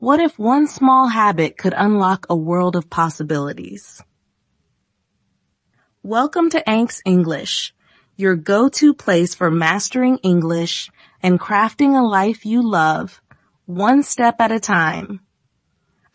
What if one small habit could unlock a world of possibilities? Welcome to Anks English, your go-to place for mastering English and crafting a life you love, one step at a time.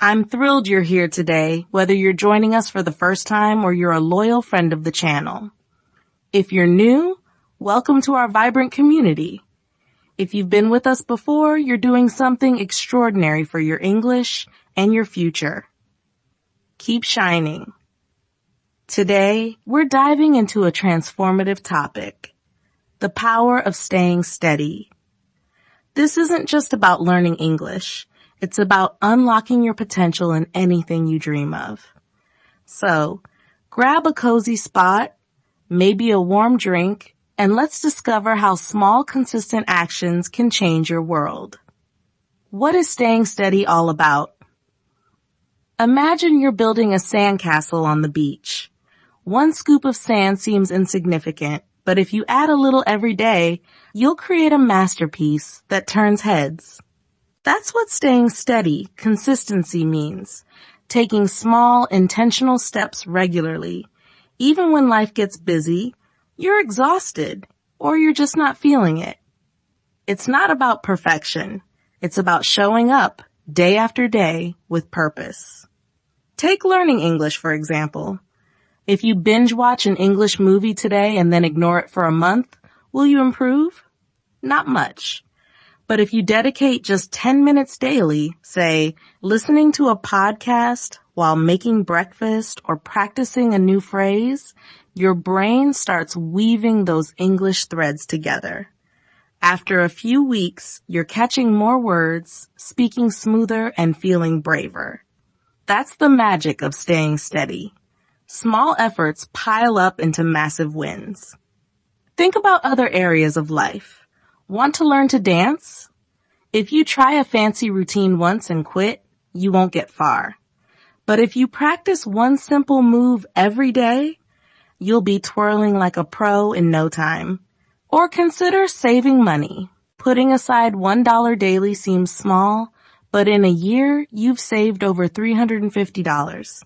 I'm thrilled you're here today, whether you're joining us for the first time or you're a loyal friend of the channel. If you're new, welcome to our vibrant community. If you've been with us before, you're doing something extraordinary for your English and your future. Keep shining. Today, we're diving into a transformative topic, the power of staying steady. This isn't just about learning English. It's about unlocking your potential in anything you dream of. So, grab a cozy spot, maybe a warm drink, and let's discover how small, consistent actions can change your world. What is staying steady all about? Imagine you're building a sandcastle on the beach. One scoop of sand seems insignificant, but if you add a little every day, you'll create a masterpiece that turns heads. That's what staying steady, consistency means. Taking small, intentional steps regularly. Even when life gets busy, you're exhausted, or you're just not feeling it. It's not about perfection. It's about showing up day after day with purpose. Take learning English, for example. If you binge watch an English movie today and then ignore it for a month, will you improve? Not much. But if you dedicate just 10 minutes daily, say, listening to a podcast while making breakfast or practicing a new phrase, your brain starts weaving those English threads together. After a few weeks, you're catching more words, speaking smoother, and feeling braver. That's the magic of staying steady. Small efforts pile up into massive wins. Think about other areas of life. Want to learn to dance? If you try a fancy routine once and quit, you won't get far. But if you practice one simple move every day, you'll be twirling like a pro in no time. Or consider saving money. Putting aside $1 daily seems small, but in a year, you've saved over $350.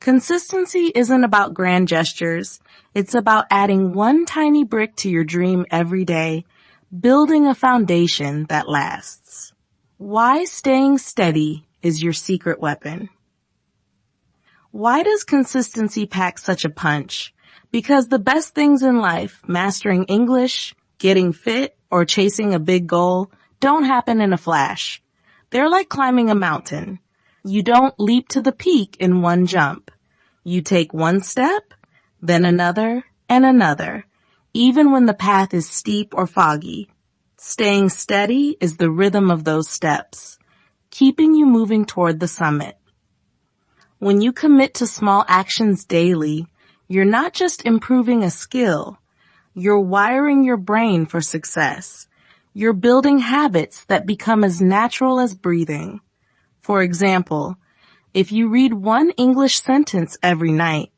Consistency isn't about grand gestures. It's about adding one tiny brick to your dream every day, building a foundation that lasts. Why staying steady is your secret weapon. Why does consistency pack such a punch? Because the best things in life, mastering English, getting fit, or chasing a big goal, don't happen in a flash. They're like climbing a mountain. You don't leap to the peak in one jump. You take one step, then another, and another, even when the path is steep or foggy. Staying steady is the rhythm of those steps, keeping you moving toward the summit. When you commit to small actions daily, you're not just improving a skill, you're wiring your brain for success. You're building habits that become as natural as breathing. For example, if you read one English sentence every night,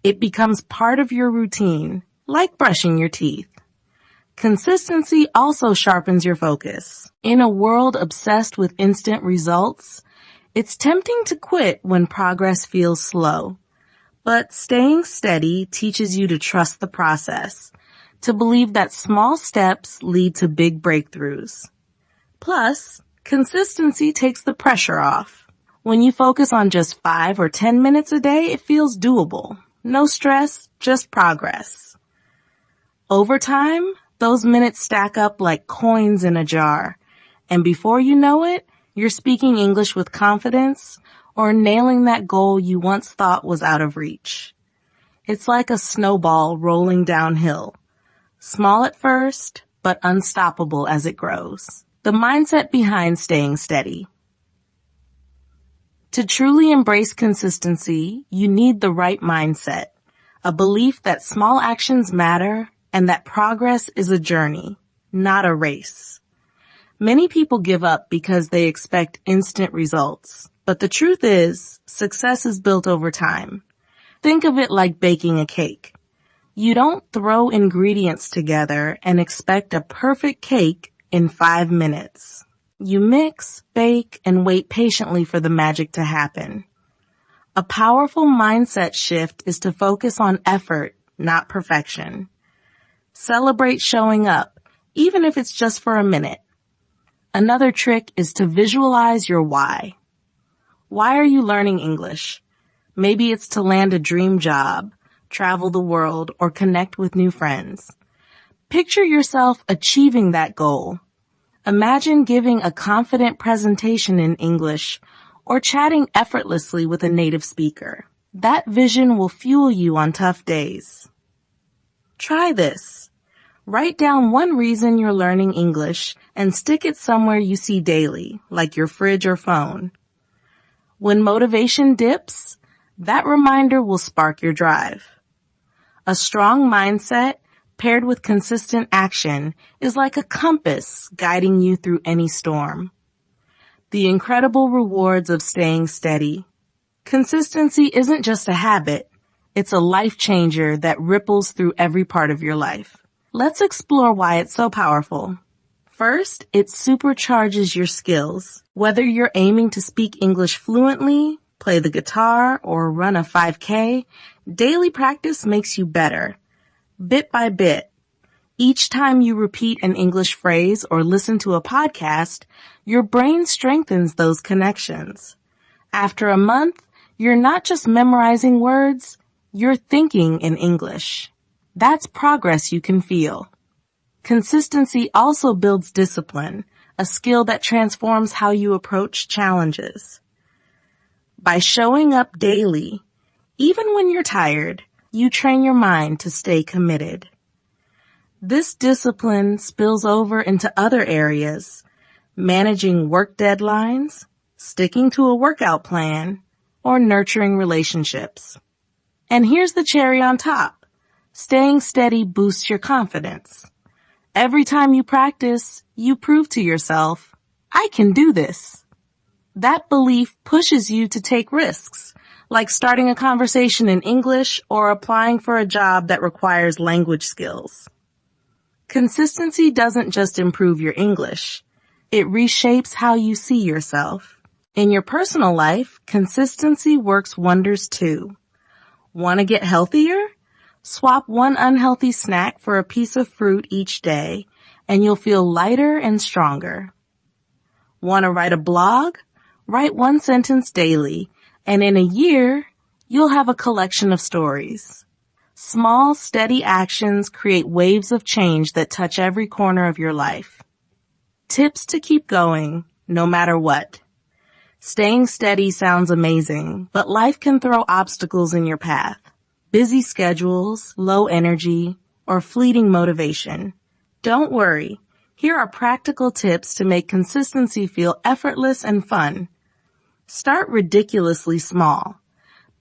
it becomes part of your routine, like brushing your teeth. Consistency also sharpens your focus. In a world obsessed with instant results, it's tempting to quit when progress feels slow. But staying steady teaches you to trust the process, to believe that small steps lead to big breakthroughs. Plus, consistency takes the pressure off. When you focus on just 5 or 10 minutes a day, it feels doable. No stress, just progress. Over time, those minutes stack up like coins in a jar, and before you know it, you're speaking English with confidence or nailing that goal you once thought was out of reach. It's like a snowball rolling downhill. Small at first, but unstoppable as it grows. The mindset behind staying steady. To truly embrace consistency, you need the right mindset, a belief that small actions matter and that progress is a journey, not a race. Many people give up because they expect instant results. But the truth is, success is built over time. Think of it like baking a cake. You don't throw ingredients together and expect a perfect cake in 5 minutes. You mix, bake, and wait patiently for the magic to happen. A powerful mindset shift is to focus on effort, not perfection. Celebrate showing up, even if it's just for a minute. Another trick is to visualize your why. Why are you learning English? Maybe it's to land a dream job, travel the world, or connect with new friends. Picture yourself achieving that goal. Imagine giving a confident presentation in English or chatting effortlessly with a native speaker. That vision will fuel you on tough days. Try this. Write down one reason you're learning English and stick it somewhere you see daily, like your fridge or phone. When motivation dips, that reminder will spark your drive. A strong mindset paired with consistent action is like a compass guiding you through any storm. The incredible rewards of staying steady. Consistency isn't just a habit, it's a life changer that ripples through every part of your life. Let's explore why it's so powerful. First, it supercharges your skills. Whether you're aiming to speak English fluently, play the guitar, or run a 5K, daily practice makes you better. Bit by bit. Each time you repeat an English phrase or listen to a podcast, your brain strengthens those connections. After a month, you're not just memorizing words, you're thinking in English. That's progress you can feel. Consistency also builds discipline, a skill that transforms how you approach challenges. By showing up daily, even when you're tired, you train your mind to stay committed. This discipline spills over into other areas, managing work deadlines, sticking to a workout plan, or nurturing relationships. And here's the cherry on top. Staying steady boosts your confidence. Every time you practice, you prove to yourself, I can do this. That belief pushes you to take risks, like starting a conversation in English or applying for a job that requires language skills. Consistency doesn't just improve your English. It reshapes how you see yourself. In your personal life, consistency works wonders too. Want to get healthier? Swap one unhealthy snack for a piece of fruit each day, and you'll feel lighter and stronger. Want to write a blog? Write one sentence daily, and in a year, you'll have a collection of stories. Small, steady actions create waves of change that touch every corner of your life. Tips to keep going, no matter what. Staying steady sounds amazing, but life can throw obstacles in your path. Busy schedules, low energy, or fleeting motivation. Don't worry. Here are practical tips to make consistency feel effortless and fun. Start ridiculously small.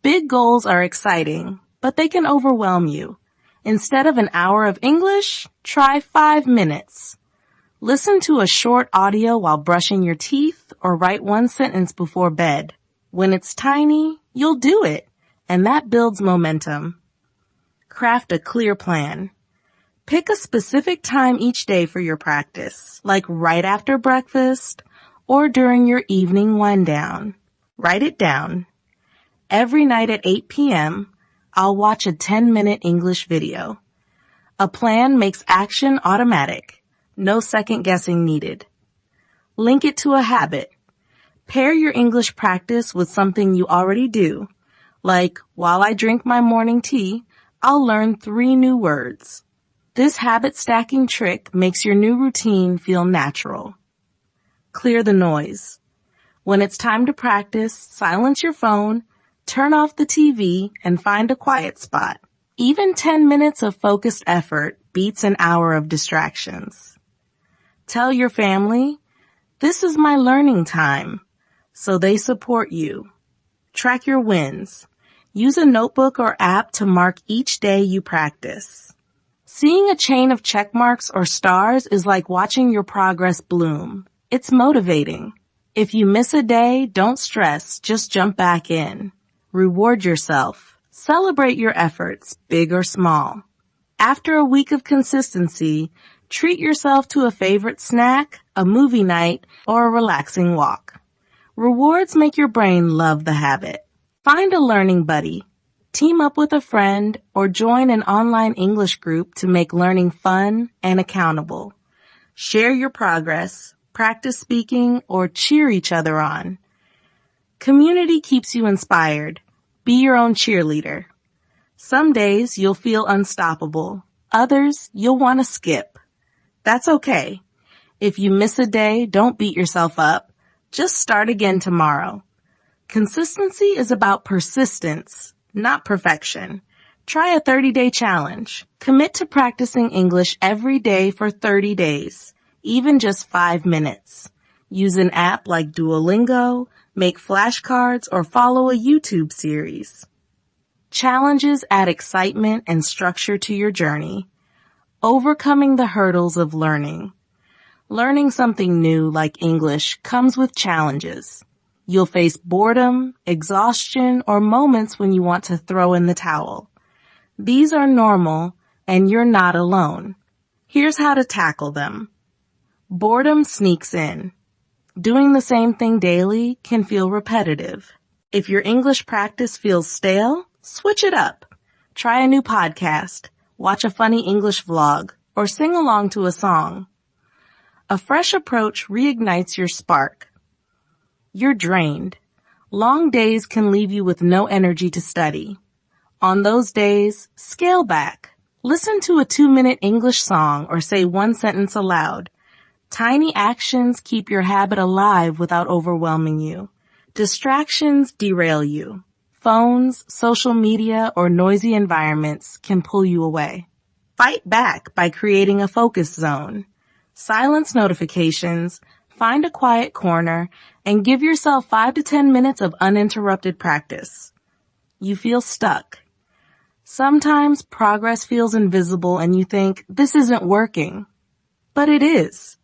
Big goals are exciting, but they can overwhelm you. Instead of an hour of English, try 5 minutes. Listen to a short audio while brushing your teeth or write one sentence before bed. When it's tiny, you'll do it, and that builds momentum. Craft a clear plan. Pick a specific time each day for your practice, like right after breakfast or during your evening wind down. Write it down. Every night at 8 p.m., I'll watch a 10-minute English video. A plan makes action automatic. No second guessing needed. Link it to a habit. Pair your English practice with something you already do. Like, while I drink my morning tea, I'll learn 3 new words. This habit stacking trick makes your new routine feel natural. Clear the noise. When it's time to practice, silence your phone, turn off the TV, and find a quiet spot. Even 10 minutes of focused effort beats an hour of distractions. Tell your family, this is my learning time, so they support you. Track your wins. Use a notebook or app to mark each day you practice. Seeing a chain of check marks or stars is like watching your progress bloom. It's motivating. If you miss a day, don't stress, just jump back in. Reward yourself. Celebrate your efforts, big or small. After a week of consistency, Treat yourself to a favorite snack, a movie night, or a relaxing walk. Rewards make your brain love the habit. Find a learning buddy. Team up with a friend or join an online English group to make learning fun and accountable. Share your progress, practice speaking, or cheer each other on. Community keeps you inspired. Be your own cheerleader. Some days you'll feel unstoppable. Others you'll want to skip. That's okay. If you miss a day, don't beat yourself up. Just start again tomorrow. Consistency is about persistence, not perfection. Try a 30-day challenge. Commit to practicing English every day for 30 days, even just 5 minutes. Use an app like Duolingo, make flashcards, or follow a YouTube series. Challenges add excitement and structure to your journey. Overcoming the hurdles of learning. Learning something new like English comes with challenges. You'll face boredom, exhaustion, or moments when you want to throw in the towel. These are normal, and you're not alone. Here's how to tackle them. Boredom sneaks in. Doing the same thing daily can feel repetitive. If your English practice feels stale, switch it up. Try a new podcast, watch a funny English vlog, or sing along to a song. A fresh approach reignites your spark. You're drained. Long days can leave you with no energy to study. On those days, scale back. Listen to a 2-minute English song or say one sentence aloud. Tiny actions keep your habit alive without overwhelming you. Distractions derail you. Phones, social media, or noisy environments can pull you away. Fight back by creating a focus zone. Silence notifications, find a quiet corner, and give yourself 5 to 10 minutes of uninterrupted practice. You feel stuck. Sometimes progress feels invisible and you think, this isn't working. But it is.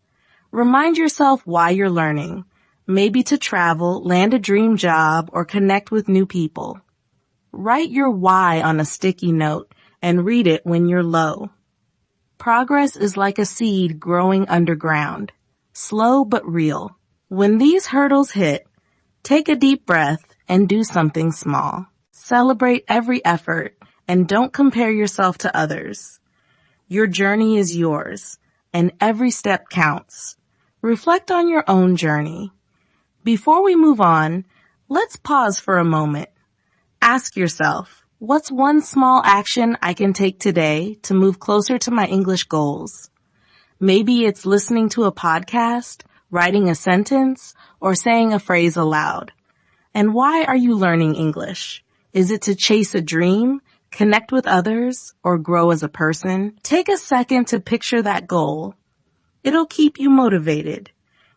Remind yourself why you're learning. Maybe to travel, land a dream job, or connect with new people. Write your why on a sticky note and read it when you're low. Progress is like a seed growing underground, slow but real. When these hurdles hit, take a deep breath and do something small. Celebrate every effort and don't compare yourself to others. Your journey is yours, and every step counts. Reflect on your own journey. Before we move on, let's pause for a moment. Ask yourself, what's one small action I can take today to move closer to my English goals? Maybe it's listening to a podcast, writing a sentence, or saying a phrase aloud. And why are you learning English? Is it to chase a dream, connect with others, or grow as a person? Take a second to picture that goal. It'll keep you motivated.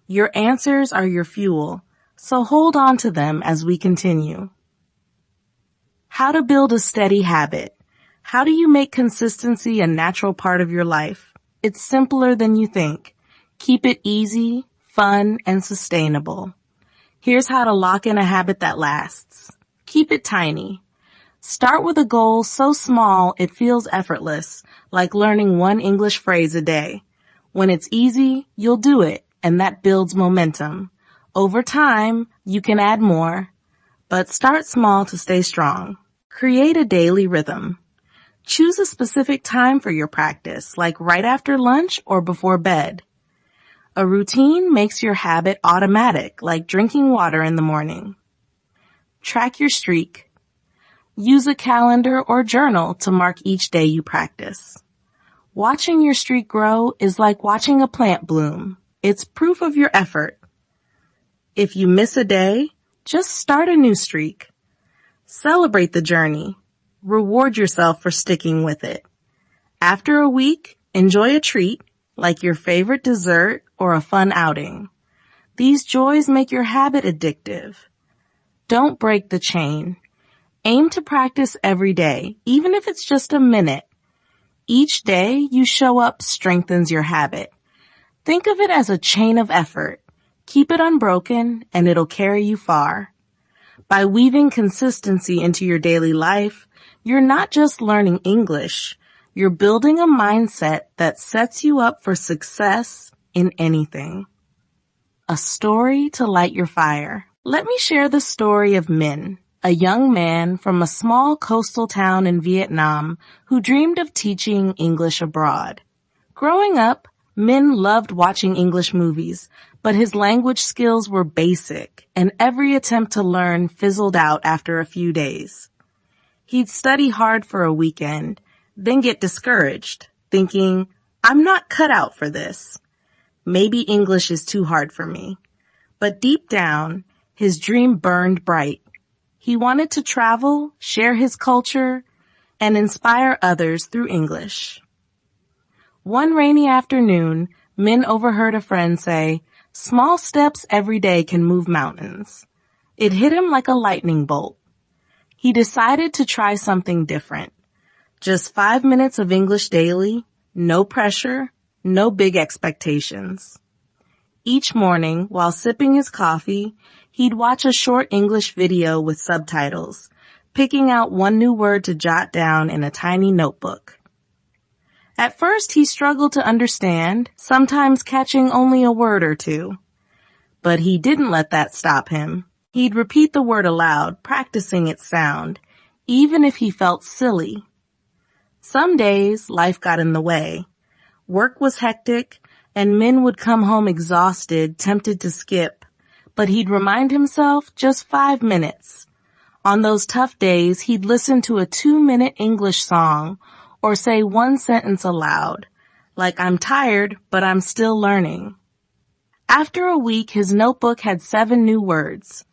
Your answers are your fuel, so hold on to them as we continue. How to build a steady habit. How do you make consistency a natural part of your life? It's simpler than you think. Keep it easy, fun, and sustainable. Here's how to lock in a habit that lasts. Keep it tiny. Start with a goal so small it feels effortless, like learning one English phrase a day. When it's easy, you'll do it, and that builds momentum. Over time, you can add more, but start small to stay strong. Create a daily rhythm. Choose a specific time for your practice, like right after lunch or before bed. A routine makes your habit automatic, like drinking water in the morning. Track your streak. Use a calendar or journal to mark each day you practice. Watching your streak grow is like watching a plant bloom. It's proof of your effort. If you miss a day, just start a new streak. Celebrate the journey. Reward yourself for sticking with it. After a week, enjoy a treat, like your favorite dessert or a fun outing. These joys make your habit addictive. Don't break the chain. Aim to practice every day, even if it's just a minute. Each day you show up strengthens your habit. Think of it as a chain of effort. Keep it unbroken and it'll carry you far. By weaving consistency into your daily life, you're not just learning English, You're building a mindset that sets you up for success in anything. A story to light your fire. Let me share the story of Minh, a young man from a small coastal town in Vietnam who dreamed of teaching English abroad. Growing up, Minh loved watching English movies, but his language skills were basic, and every attempt to learn fizzled out after a few days. He'd study hard for a weekend, then get discouraged, thinking, I'm not cut out for this. Maybe English is too hard for me. But deep down, his dream burned bright. He wanted to travel, share his culture, and inspire others through English. One rainy afternoon, Minh overheard a friend say, "Small steps every day can move mountains." It hit him like a lightning bolt. He decided to try something different. Just 5 minutes of English daily, no pressure, no big expectations. Each morning, while sipping his coffee, he'd watch a short English video with subtitles, picking out one new word to jot down in a tiny notebook. At first, he struggled to understand, sometimes catching only a word or two. But he didn't let that stop him. He'd repeat the word aloud, practicing its sound, even if he felt silly. Some days, life got in the way. Work was hectic, and Minh would come home exhausted, tempted to skip. But he'd remind himself just 5 minutes. On those tough days, he'd listen to a 2-minute English song or say one sentence aloud, like, I'm tired, but I'm still learning. After a week, his notebook had 7 new words.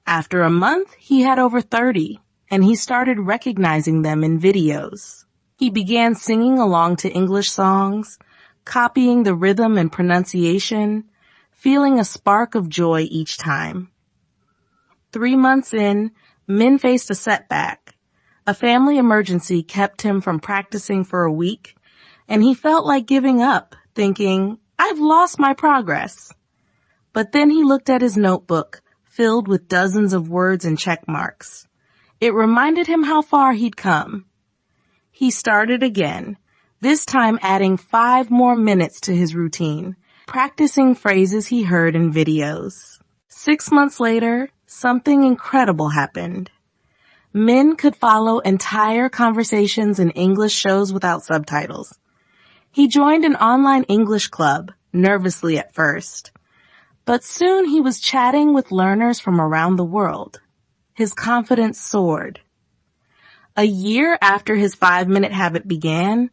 After a month, he had over 30, and he started recognizing them in videos. He began singing along to English songs, copying the rhythm and pronunciation, feeling a spark of joy each time. 3 months in, Minh faced a setback. A family emergency kept him from practicing for a week, and he felt like giving up, thinking, I've lost my progress. But then he looked at his notebook, filled with dozens of words and check marks. It reminded him how far he'd come. He started again, this time adding 5 more minutes to his routine, practicing phrases he heard in videos. 6 months later, something incredible happened. Minh could follow entire conversations in English shows without subtitles. He joined an online English club, nervously at first. But soon he was chatting with learners from around the world. His confidence soared. A year after his 5-minute habit began,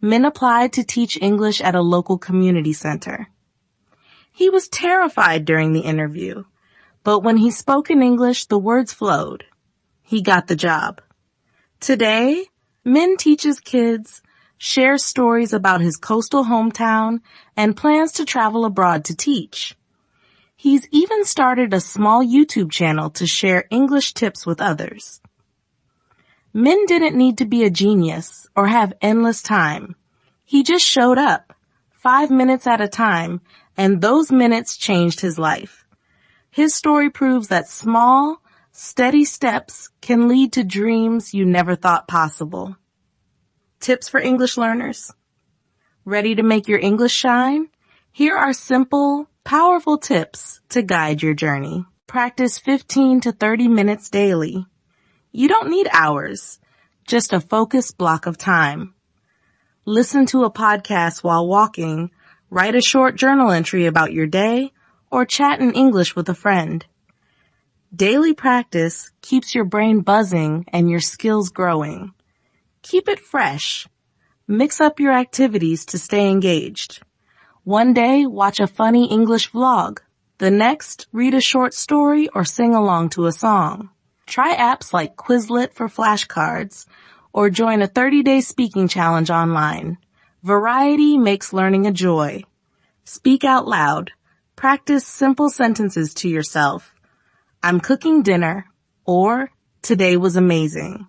Minh applied to teach English at a local community center. He was terrified during the interview, but when he spoke in English, the words flowed. He got the job. Today, Minh teaches kids, shares stories about his coastal hometown, and plans to travel abroad to teach. He's even started a small YouTube channel to share English tips with others. Minh didn't need to be a genius or have endless time. He just showed up, 5 minutes at a time, and those minutes changed his life. His story proves that small, steady steps can lead to dreams you never thought possible. Tips for English learners. Ready to make your English shine? Here are simple, powerful tips to guide your journey. Practice 15 to 30 minutes daily. You don't need hours, just a focused block of time. Listen to a podcast while walking, write a short journal entry about your day, or chat in English with a friend. Daily practice keeps your brain buzzing and your skills growing. Keep it fresh. Mix up your activities to stay engaged. One day, watch a funny English vlog. The next, read a short story or sing along to a song. Try apps like Quizlet for flashcards or join a 30-day speaking challenge online. Variety makes learning a joy. Speak out loud. Practice simple sentences to yourself. I'm cooking dinner, or today was amazing.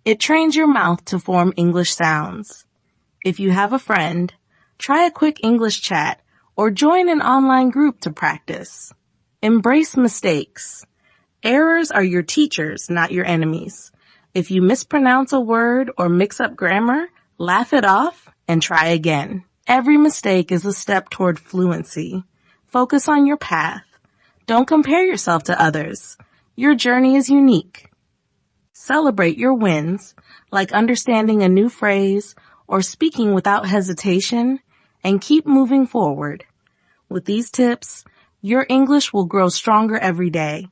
It trains your mouth to form English sounds. If you have a friend, try a quick English chat or join an online group to practice. Embrace mistakes. Errors are your teachers, not your enemies. If you mispronounce a word or mix up grammar, Laugh it off and try again. Every mistake is a step toward fluency. Focus on your path. Don't compare yourself to others. Your journey is unique. Celebrate your wins, like understanding a new phrase or speaking without hesitation, and keep moving forward. With these tips, your English will grow stronger every day.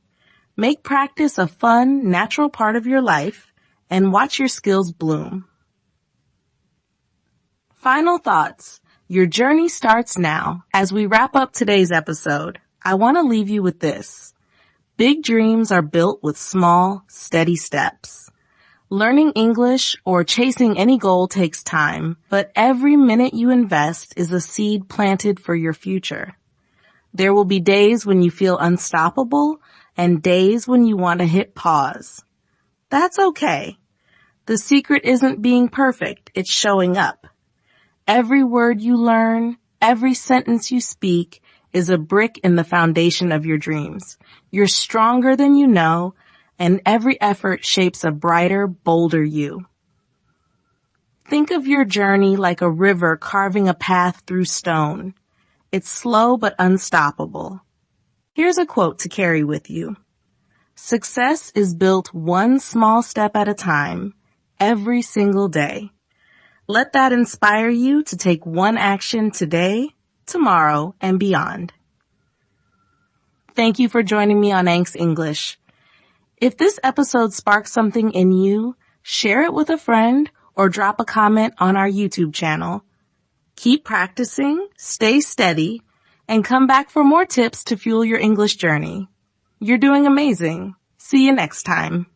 Make practice a fun, natural part of your life, and watch your skills bloom. Final thoughts. Your journey starts now. As we wrap up today's episode, I want to leave you with this. Big dreams are built with small, steady steps. Learning English or chasing any goal takes time, but every minute you invest is a seed planted for your future. There will be days when you feel unstoppable and days when you want to hit pause. That's okay. The secret isn't being perfect, it's showing up. Every word you learn, every sentence you speak is a brick in the foundation of your dreams. You're stronger than you know, and every effort shapes a brighter, bolder you. Think of your journey like a river carving a path through stone. It's slow but unstoppable. Here's a quote to carry with you. Success is built one small step at a time, every single day. Let that inspire you to take one action today, tomorrow, and beyond. Thank you for joining me on Anks English. If this episode sparked something in you, share it with a friend or drop a comment on our YouTube channel. Keep practicing, stay steady, and come back for more tips to fuel your English journey. You're doing amazing. See you next time.